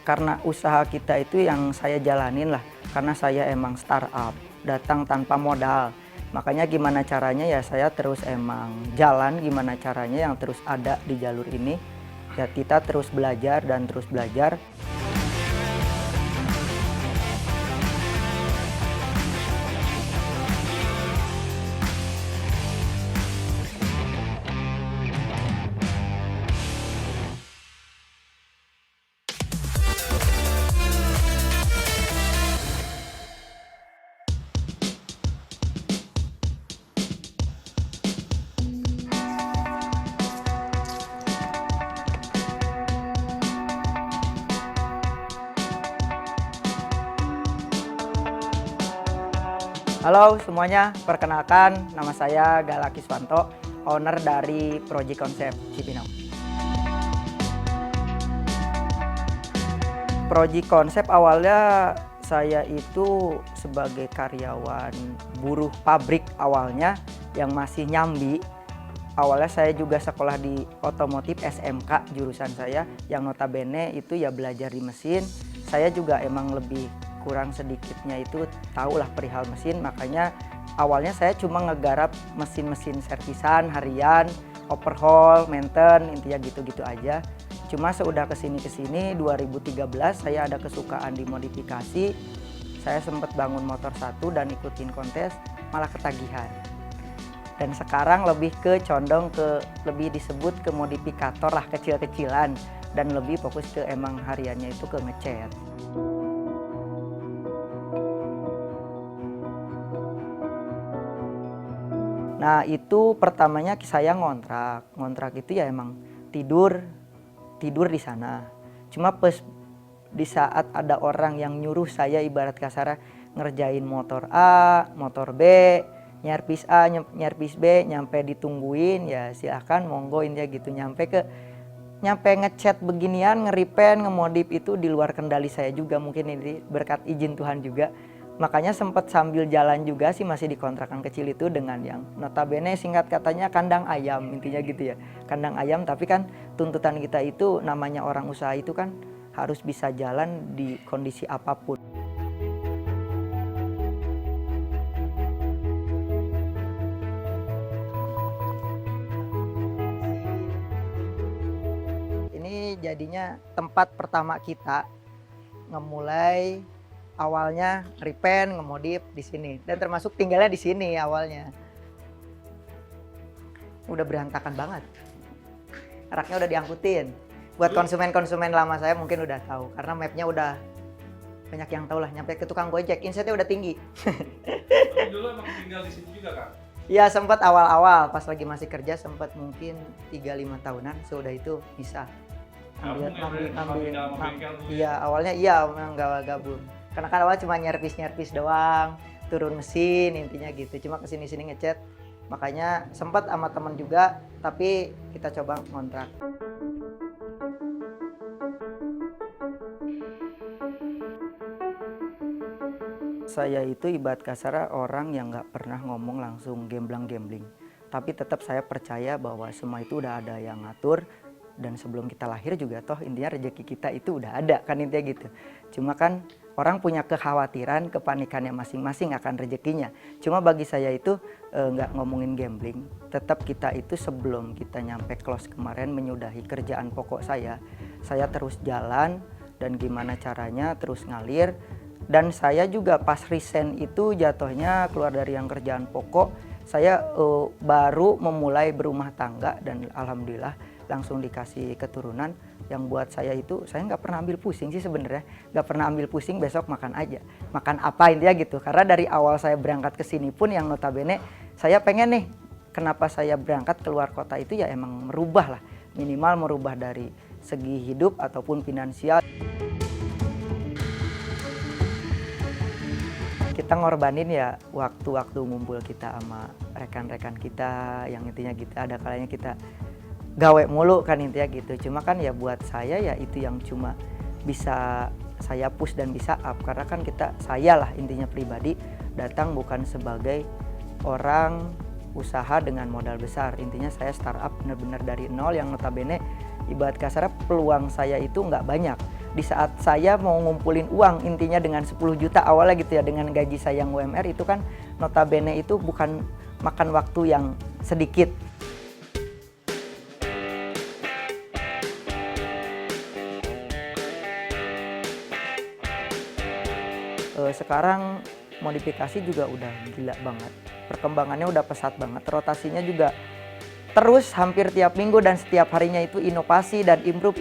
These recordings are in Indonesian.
Karena usaha kita itu yang saya jalanin lah, karena saya emang startup, datang tanpa modal. Makanya gimana caranya ya saya terus emang jalan, gimana caranya yang terus ada di jalur ini. Ya kita terus belajar dan terus belajar. Halo semuanya, perkenalkan nama saya Galak Iswanto, owner dari Proji Konsep Cipinang. Proji Konsep awalnya saya itu sebagai karyawan buruh pabrik awalnya yang masih nyambi. Awalnya saya juga sekolah di otomotif SMK jurusan saya yang notabene itu ya belajar di mesin. Saya juga emang lebih kurang sedikitnya itu tahulah perihal mesin, makanya awalnya saya cuma ngegarap mesin-mesin servisan harian, overhaul, maintenance, intinya gitu-gitu aja. Cuma seudah kesini 2013 saya ada kesukaan di modifikasi. Saya sempat bangun motor satu dan ikutin kontes, malah ketagihan. Dan sekarang lebih ke condong ke lebih disebut ke modifikator lah, kecil-kecilan, dan lebih fokus ke emang hariannya itu ke ngecat. Nah itu pertamanya saya ngontrak itu ya emang tidur di sana. Cuma pas di saat ada orang yang nyuruh saya ibarat kasar ngerjain motor A, motor B, nyervis A, nyervis B, nyampe ditungguin ya silahkan monggoin ya gitu, nyampe ngecat beginian, ngeripen, ngemodif itu di luar kendali saya juga, mungkin ini berkat izin Tuhan juga. Makanya sempat sambil jalan juga sih masih di kontrakan kecil itu dengan yang notabene singkat katanya kandang ayam, intinya gitu ya. Kandang ayam, tapi kan tuntutan kita itu namanya orang usaha itu kan harus bisa jalan di kondisi apapun. Ini jadinya tempat pertama kita ngemulai. Awalnya repaint, ngemodif di sini, dan termasuk tinggalnya di sini awalnya. Udah berantakan banget. Raknya udah diangkutin. Buat konsumen-konsumen lama saya mungkin udah tahu, karena mapnya udah banyak yang tahu lah. Nyampe ke tukang Gojek, insetnya udah tinggi. Tapi dulu emang tinggal di sini juga, Kak? Iya sempat awal-awal, pas lagi masih kerja sempat mungkin 3-5 tahunan. Sudah itu bisa ambil. Iya awalnya iya memang gabung. Karena kan awal cuma nyervis doang, turun mesin intinya gitu. Cuma kesini-sini ngecat, makanya sempat sama teman juga, tapi kita coba ngontrak. Saya itu ibarat kasar orang yang nggak pernah ngomong langsung gambling, tapi tetap saya percaya bahwa semua itu udah ada yang ngatur. Dan sebelum kita lahir juga toh intinya rezeki kita itu udah ada kan intinya gitu. Cuma kan orang punya kekhawatiran, kepanikannya masing-masing akan rezekinya. Cuma bagi saya itu nggak ngomongin gambling. Tetap kita itu sebelum kita nyampe close kemarin menyudahi kerjaan pokok saya terus jalan dan gimana caranya terus ngalir. Dan saya juga pas resign itu jatuhnya keluar dari yang kerjaan pokok, saya baru memulai berumah tangga dan alhamdulillah langsung dikasih keturunan yang buat saya itu saya nggak pernah ambil pusing sih sebenarnya, nggak pernah ambil pusing besok makan aja, makan apa intinya gitu. Karena dari awal saya berangkat ke sini pun yang notabene saya pengen nih, kenapa saya berangkat keluar kota itu ya emang merubah lah, minimal merubah dari segi hidup ataupun finansial. Kita ngorbanin ya waktu-waktu ngumpul kita sama rekan-rekan kita yang intinya kita ada kalanya kita gawe mulu kan intinya gitu. Cuma kan ya buat saya ya itu yang cuma bisa saya push dan bisa up, karena kan saya lah intinya pribadi datang bukan sebagai orang usaha dengan modal besar. Intinya saya startup benar-benar dari nol yang notabene ibarat kasar peluang saya itu nggak banyak. di saat saya mau ngumpulin uang intinya dengan 10 juta awalnya gitu ya, dengan gaji saya yang UMR itu kan notabene itu bukan makan waktu yang sedikit. Sekarang modifikasi juga udah gila banget, perkembangannya udah pesat banget, rotasinya juga terus hampir tiap minggu dan setiap harinya itu inovasi dan improve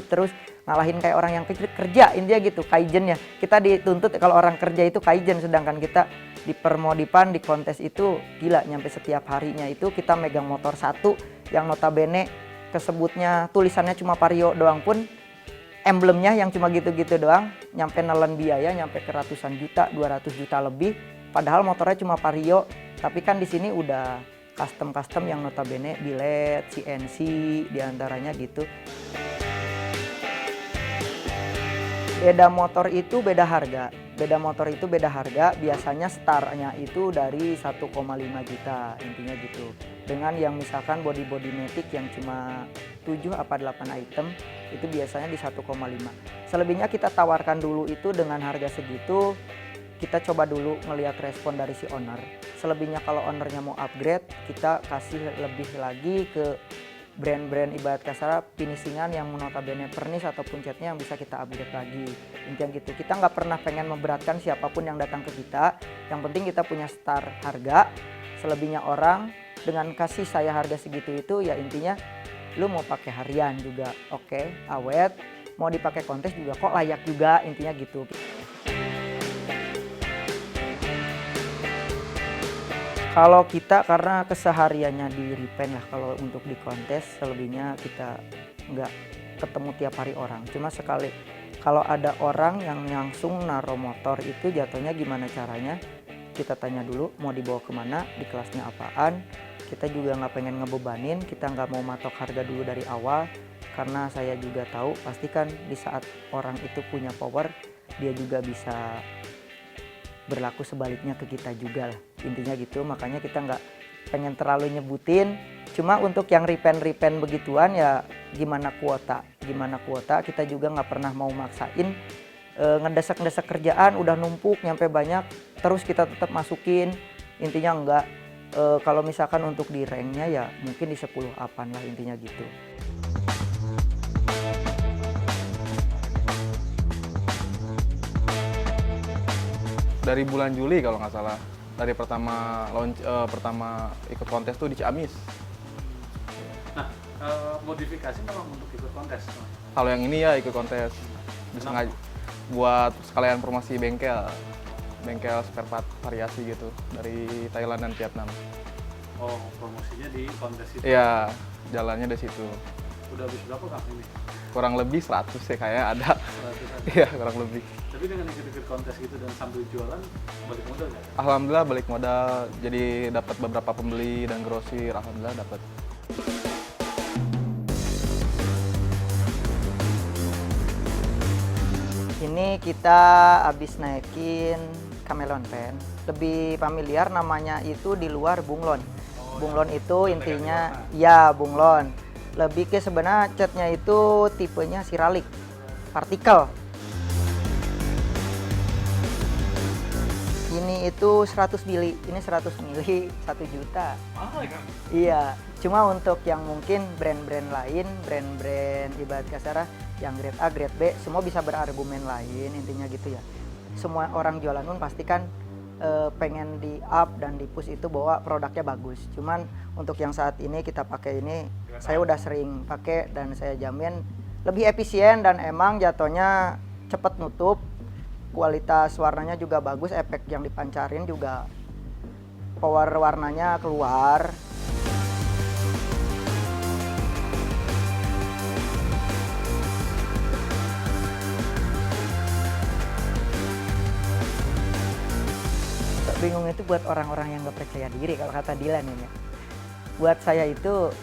terus, ngalahin kayak orang yang kerja intinya gitu, kaizen ya. Kita dituntut kalau orang kerja itu kaizen, sedangkan kita di permodipan di kontes itu gila, nyampe setiap harinya itu kita megang motor satu yang notabene kesebutnya tulisannya cuma Vario doang pun emblemnya yang cuma gitu-gitu doang, nyampe nelen biaya nyampe ke ratusan juta, 200 juta lebih, padahal motornya cuma Vario. Tapi kan di sini udah custom yang notabene billet, CNC diantaranya gitu. Beda motor itu beda harga. Biasanya startnya itu dari 1,5 juta intinya gitu. Dengan yang misalkan body matic yang cuma 7 apa 8 item itu biasanya di 1,5. Selebihnya kita tawarkan dulu itu dengan harga segitu. Kita coba dulu ngelihat respon dari si owner. Selebihnya kalau ownernya mau upgrade, kita kasih lebih lagi ke brand-brand ibarat kasar finishingan yang notabene pernis ataupun catnya yang bisa kita upgrade lagi. Intinya gitu, kita nggak pernah pengen memberatkan siapapun yang datang ke kita. Yang penting kita punya start harga. Selebihnya orang dengan kasih saya harga segitu itu ya intinya lu mau pakai harian juga oke, awet, mau dipakai kontes juga kok layak juga, intinya gitu. Kalau kita karena kesehariannya di repaint lah, kalau untuk di kontes selebihnya kita nggak ketemu tiap hari orang. Cuma sekali kalau ada orang yang langsung naruh motor itu jatuhnya gimana caranya, kita tanya dulu mau dibawa kemana, di kelasnya apaan. Kita juga nggak pengen ngebebanin, kita nggak mau matok harga dulu dari awal. Karena saya juga tahu pastikan di saat orang itu punya power, dia juga bisa berlaku sebaliknya ke kita juga lah, intinya gitu. Makanya kita nggak pengen terlalu nyebutin, cuma untuk yang repaint begituan ya gimana kuota kita juga nggak pernah mau maksain ngedesak kerjaan udah numpuk nyampe banyak terus kita tetap masukin, intinya enggak. Kalau misalkan untuk di ranknya ya mungkin di 10 apan lah, intinya gitu. Dari bulan Juli kalau nggak salah, dari pertama ikut kontes tuh di Ciamis. Nah, modifikasi memang untuk ikut kontes. Kalau yang ini ya ikut kontes, disengaja buat sekalian promosi bengkel spare part variasi gitu dari Thailand dan Vietnam. Oh, promosinya di kontes itu? Iya, jalannya dari situ. Udah habis berapa Kang ini? Kurang lebih 100 ya kayaknya ada. 100-an? Iya, kurang lebih. Tapi dengan ikut-ikut kontes gitu dan sambil jualan, balik modal nggak? Alhamdulillah balik modal, jadi dapat beberapa pembeli dan grosir, alhamdulillah dapat. Ini kita habis naikin Camelon pen, lebih familiar namanya itu di luar bunglon. Bunglon itu intinya ya bunglon. Lebih ke sebenarnya catnya itu tipenya siralik, partikel. Ini itu 100 mili, ini 100 mili 1 juta. Mahal ya Kang? Iya, cuma untuk yang mungkin brand-brand lain, brand-brand ibarat kasar yang grade A, grade B, semua bisa berargumen lain, intinya gitu ya. Semua orang jualan pun pasti kan pengen di up dan di push itu bahwa produknya bagus. Cuman untuk yang saat ini kita pakai ini, saya udah sering pakai dan saya jamin lebih efisien dan emang jatuhnya cepet nutup. Kualitas warnanya juga bagus, efek yang dipancarin juga power warnanya keluar. Bingung itu buat orang-orang yang gak percaya diri kalau kata Dilan ini. Buat saya itu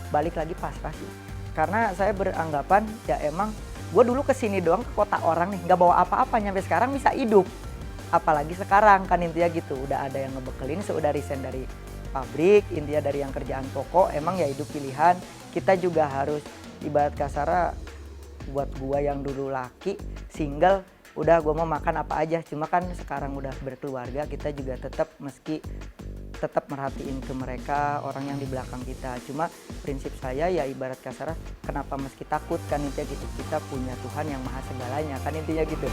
balik lagi pasrah sih. Karena saya beranggapan ya emang gue dulu kesini doang ke kota orang nih, nggak bawa apa-apa, nyampe sekarang bisa hidup. Apalagi sekarang kan intinya gitu, udah ada yang ngebekelin, sudah resign dari pabrik, intinya dari yang kerjaan pokok, emang ya hidup pilihan. Kita juga harus ibarat kasar buat gua yang dulu laki single, udah gua mau makan apa aja. Cuma kan sekarang udah berkeluarga, kita juga tetap merhatiin ke mereka, orang yang di belakang kita. Cuma prinsip saya ya ibarat kasar, kenapa meski takut kan, intinya gitu, kita punya Tuhan yang maha segalanya kan, intinya gitu.